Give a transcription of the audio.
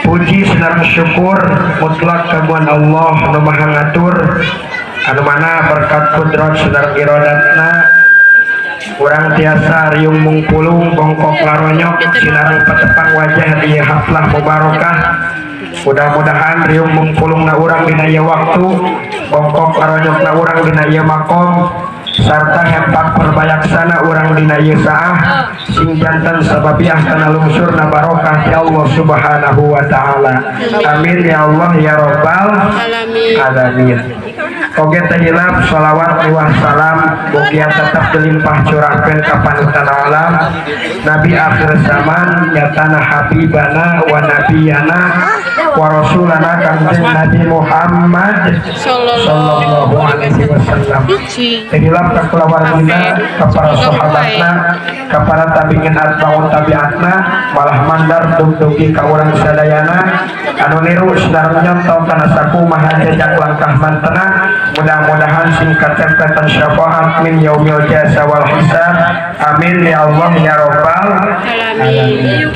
Puji sareng syukur mutlak kagungan Allah nu Maha ngatur anu mana berkat kudrat sareng iradatna urang tiasa riung mungpulung bongkok laronyok sinareng patepang wajah di haflah mubarakah. Mudah-mudahan riung mungpulungna urang dina ieu waktu bongkok laronyokna urang dina ieu makom sarta hempak perbayaksana urang dina ieu saah sing janten sababiah kana lungsurna barokah ti Allah Subhanahu wa taala. Amin ya Allah ya rabbal alamin. Oge teh hilap shalawat wa salam mugia tetap dilimpah curahkeun ka panutan alam Nabi akhir zaman nyatana habibana wa nabiyana wa rasulana kanjeng Nabi Muhammad sallallahu alaihi wasallam. Hilap ka keluargana ka para sahabatna ka para tabi'in atbaun tabi'atna malah mandar dugdugi ka urang sadayana anu niru sedang nyontoh kana sakumaha jejak langkah mantena. Mudah-mudahan singkat catatan syafaat min yaumil jasa wal hisab. Amin ya Allah ya rabbal alamin.